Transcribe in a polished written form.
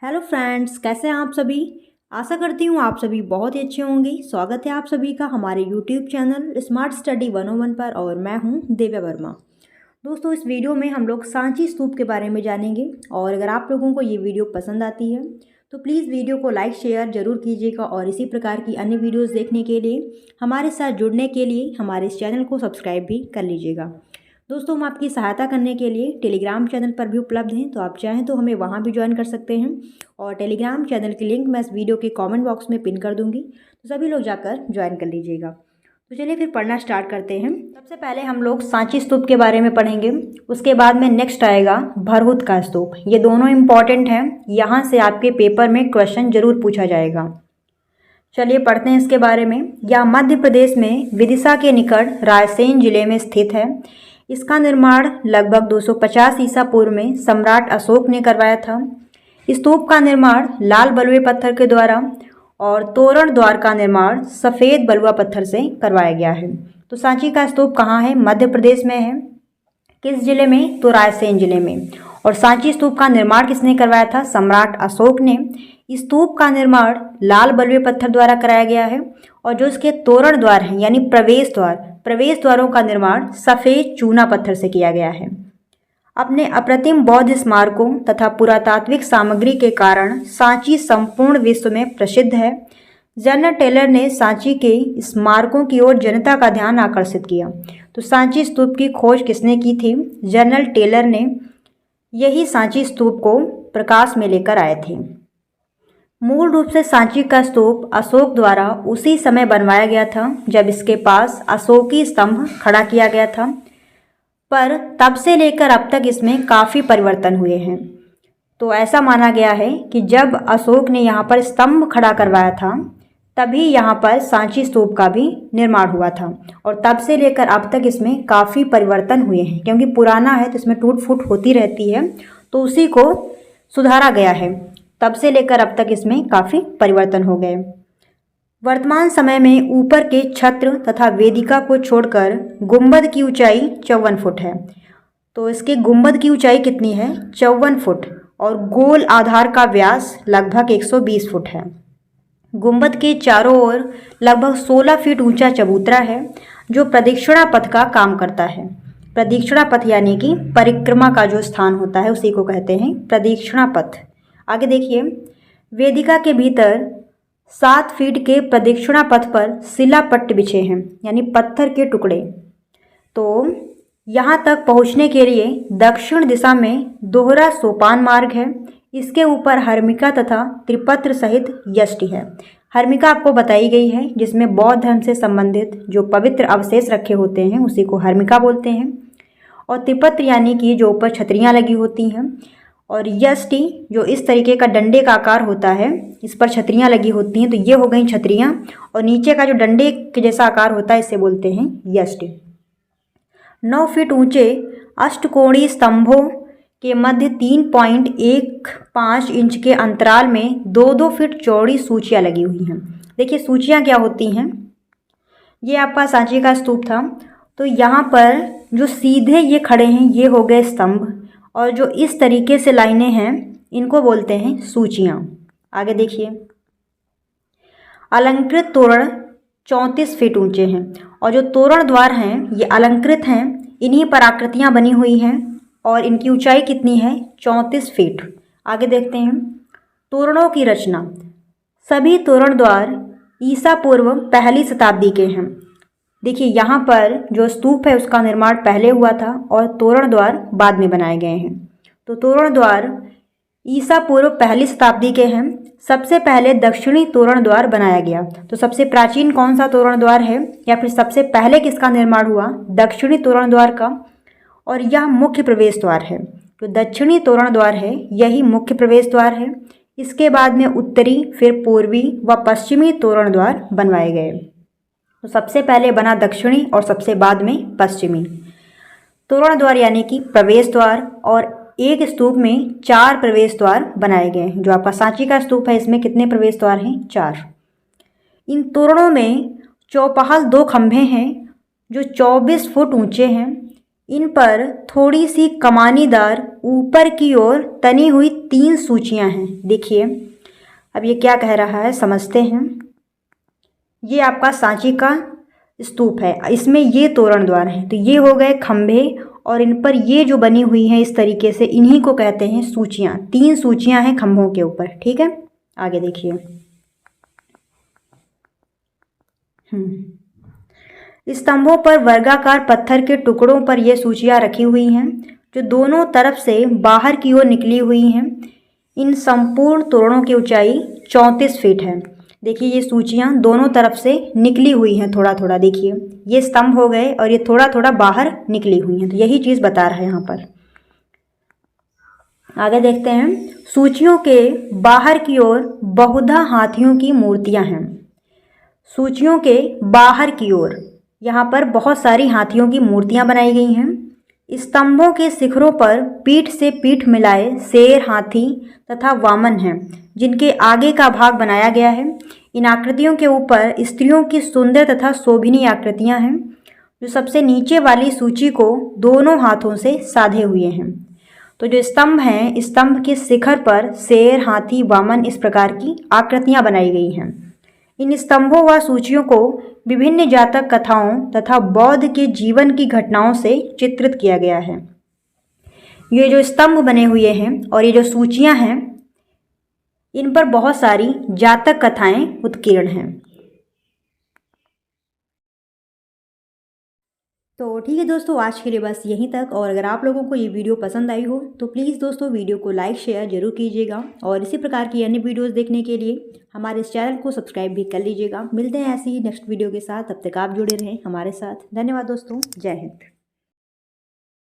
Hello friends, कैसे हैं आप सभी। आशा करती हूँ आप सभी बहुत ही अच्छे होंगे। स्वागत है आप सभी का हमारे यूट्यूब चैनल स्मार्ट स्टडी 101 पर और मैं हूँ दिव्या वर्मा। दोस्तों, इस वीडियो में हम लोग सांची स्तूप के बारे में जानेंगे और अगर आप लोगों को ये वीडियो पसंद आती है तो प्लीज़ वीडियो को लाइक शेयर ज़रूर कीजिएगा और इसी प्रकार की अन्य वीडियोज़ देखने के लिए हमारे साथ जुड़ने के लिए हमारे इस चैनल को सब्सक्राइब भी कर लीजिएगा। दोस्तों, हम आपकी सहायता करने के लिए टेलीग्राम चैनल पर भी उपलब्ध हैं, तो आप चाहें तो हमें वहां भी ज्वाइन कर सकते हैं और टेलीग्राम चैनल की लिंक मैं इस वीडियो के कमेंट बॉक्स में पिन कर दूंगी, तो सभी लोग जाकर ज्वाइन कर लीजिएगा। तो चलिए फिर पढ़ना स्टार्ट करते हैं। सबसे पहले हम लोग सांची स्तूप के बारे में पढ़ेंगे, उसके बाद में नेक्स्ट आएगा भरहुत का स्तूप। ये दोनों इंपॉर्टेंट हैं, यहाँ से आपके पेपर में क्वेश्चन जरूर पूछा जाएगा। चलिए पढ़ते हैं इसके बारे में। यह मध्य प्रदेश में विदिशा के निकट रायसेन जिले में स्थित है। इसका निर्माण लगभग 250 ईसा पूर्व में सम्राट अशोक ने करवाया था। स्तूप का निर्माण लाल बलुए पत्थर के द्वारा और तोरण द्वार का निर्माण सफ़ेद बलुआ पत्थर से करवाया गया है। तो सांची का स्तूप कहाँ है? मध्य प्रदेश में है। किस जिले में? तो रायसेन जिले में। और सांची स्तूप का निर्माण किसने करवाया था? सम्राट अशोक ने। स्तूप का निर्माण लाल बलुए पत्थर द्वारा कराया गया है और जो इसके तोरण द्वार हैं यानी प्रवेश द्वारों का निर्माण सफ़ेद चूना पत्थर से किया गया है। अपने अप्रतिम बौद्ध स्मारकों तथा पुरातात्विक सामग्री के कारण सांची संपूर्ण विश्व में प्रसिद्ध है। जनरल टेलर ने सांची के स्मारकों की ओर जनता का ध्यान आकर्षित किया। तो सांची स्तूप की खोज किसने की थी? जनरल टेलर ने। यही सांची स्तूप को प्रकाश में लेकर आए थे। मूल रूप से सांची का स्तूप अशोक द्वारा उसी समय बनवाया गया था जब इसके पास अशोकी स्तंभ खड़ा किया गया था, पर तब से लेकर अब तक इसमें काफ़ी परिवर्तन हुए हैं। तो ऐसा माना गया है कि जब अशोक ने यहाँ पर स्तंभ खड़ा करवाया था तभी यहाँ पर सांची स्तूप का भी निर्माण हुआ था और तब से लेकर अब तक इसमें काफ़ी परिवर्तन हुए हैं, क्योंकि पुराना है तो इसमें टूट फूट होती रहती है, तो उसी को सुधारा गया है। तब से लेकर अब तक इसमें काफ़ी परिवर्तन हो गए। वर्तमान समय में ऊपर के छत्र तथा वेदिका को छोड़कर गुंबद की ऊंचाई 54 फुट है। तो इसके गुंबद की ऊंचाई कितनी है? 54 फुट और गोल आधार का व्यास लगभग 120 फुट है। गुंबद के चारों ओर लगभग 16 फीट ऊंचा चबूतरा है जो प्रदक्षिणा पथ का काम करता है। प्रदक्षिणा पथ यानी कि परिक्रमा का जो स्थान होता है उसी को कहते हैं प्रदक्षिणा पथ। आगे देखिए, वेदिका के भीतर 7 फीट के प्रदक्षिणा पथ पर शिलापट्ट बिछे हैं यानी पत्थर के टुकड़े। तो यहाँ तक पहुँचने के लिए दक्षिण दिशा में दोहरा सोपान मार्ग है। इसके ऊपर हर्मिका तथा त्रिपत्र सहित यष्टि है। हर्मिका आपको बताई गई है, जिसमें बौद्ध धर्म से संबंधित जो पवित्र अवशेष रखे होते हैं उसी को हर्मिका बोलते हैं। और त्रिपत्र यानी कि जो ऊपर छतरियाँ लगी होती हैं, और यष्टि जो इस तरीके का डंडे का आकार होता है, इस पर छतरियाँ लगी होती हैं, तो ये हो गई छतरियाँ, और नीचे का जो डंडे के जैसा आकार होता है इसे बोलते हैं यष्टि। 9 फीट ऊंचे अष्टकोणीय स्तंभों के मध्य 3.15 इंच के अंतराल में 2-2 फीट चौड़ी सूचियाँ लगी हुई हैं। देखिए सूचियाँ क्या होती हैं। ये आपका सांची का स्तूप था, तो यहाँ पर जो सीधे ये खड़े हैं ये हो गए स्तंभ, और जो इस तरीके से लाइनें हैं इनको बोलते हैं सूचियाँ। आगे देखिए, अलंकृत तोरण 34 फीट ऊंचे हैं और जो तोरण द्वार हैं ये अलंकृत हैं, इन्हीं पर आकृतियाँ बनी हुई हैं और इनकी ऊंचाई कितनी है? 34 फीट। आगे देखते हैं, तोरणों की रचना। सभी तोरण द्वार ईसा पूर्व पहली शताब्दी के हैं। देखिए यहाँ पर जो स्तूप है उसका निर्माण पहले हुआ था और तोरण द्वार बाद में बनाए गए हैं। तो तोरण द्वार ईसा पूर्व पहली शताब्दी के हैं। सबसे पहले दक्षिणी तोरण द्वार बनाया गया। तो सबसे प्राचीन कौन सा तोरण द्वार है या फिर सबसे पहले किसका निर्माण हुआ? दक्षिणी तोरण द्वार का, और यह मुख्य प्रवेश द्वार है। तो दक्षिणी तोरण द्वार है यही मुख्य प्रवेश द्वार है। इसके बाद में उत्तरी, फिर पूर्वी व पश्चिमी तोरण द्वार बनवाए गए। तो सबसे पहले बना दक्षिणी और सबसे बाद में पश्चिमी तोरण द्वार यानी कि प्रवेश द्वार, और एक स्तूप में 4 प्रवेश द्वार बनाए गए हैं। जो आपका सांची का स्तूप है इसमें कितने प्रवेश द्वार हैं? 4। इन तोरणों में चौपहल 2 खंभे हैं जो 24 फुट ऊंचे हैं। इन पर थोड़ी सी कमानीदार ऊपर की ओर तनी हुई 3 सूचियां हैं। देखिए अब ये क्या कह रहा है समझते हैं। ये आपका सांची का स्तूप है, इसमें ये तोरण द्वार है। तो ये हो गए खंभे और इन पर ये जो बनी हुई हैं इस तरीके से, इन्हीं को कहते हैं सूचियां। 3 सूचियां हैं खंभों के ऊपर। ठीक है, आगे देखिए। स्तंभों पर वर्गाकार पत्थर के टुकड़ों पर ये सूचियां रखी हुई हैं जो दोनों तरफ से बाहर की ओर निकली हुई हैं। इन संपूर्ण तोरणों की ऊंचाई 34 फीट है। देखिए ये सूचियां दोनों तरफ से निकली हुई हैं, थोड़ा थोड़ा। देखिए ये स्तंभ हो गए और ये थोड़ा थोड़ा बाहर निकली हुई हैं। तो यही चीज़ बता रहा है यहाँ पर। आगे देखते हैं। सूचियों के बाहर की ओर बहुधा हाथियों की मूर्तियां हैं। सूचियों के बाहर की ओर यहाँ पर बहुत सारी हाथियों की मूर्तियां बनाई गई हैं। स्तंभों के शिखरों पर पीठ से पीठ मिलाए शेर, हाथी तथा वामन हैं जिनके आगे का भाग बनाया गया है। इन आकृतियों के ऊपर स्त्रियों की सुंदर तथा शोभनीय आकृतियां हैं जो सबसे नीचे वाली सूची को दोनों हाथों से साधे हुए हैं। तो जो स्तंभ हैं, स्तंभ के शिखर पर शेर, हाथी, वामन इस प्रकार की आकृतियां बनाई गई हैं। इन स्तंभों व सूचियों को विभिन्न जातक कथाओं तथा बौद्ध के जीवन की घटनाओं से चित्रित किया गया है। ये जो स्तंभ बने हुए हैं और ये जो सूचियां हैं, इन पर बहुत सारी जातक कथाएं उत्कीर्ण हैं। तो ठीक है दोस्तों, आज के लिए बस यहीं तक। और अगर आप लोगों को ये वीडियो पसंद आई हो तो प्लीज़ दोस्तों वीडियो को लाइक शेयर जरूर कीजिएगा और इसी प्रकार की अन्य वीडियोस देखने के लिए हमारे इस चैनल को सब्सक्राइब भी कर लीजिएगा। मिलते हैं ऐसी ही नेक्स्ट वीडियो के साथ, तब तक आप जुड़े रहें हमारे साथ। धन्यवाद दोस्तों, जय हिंद।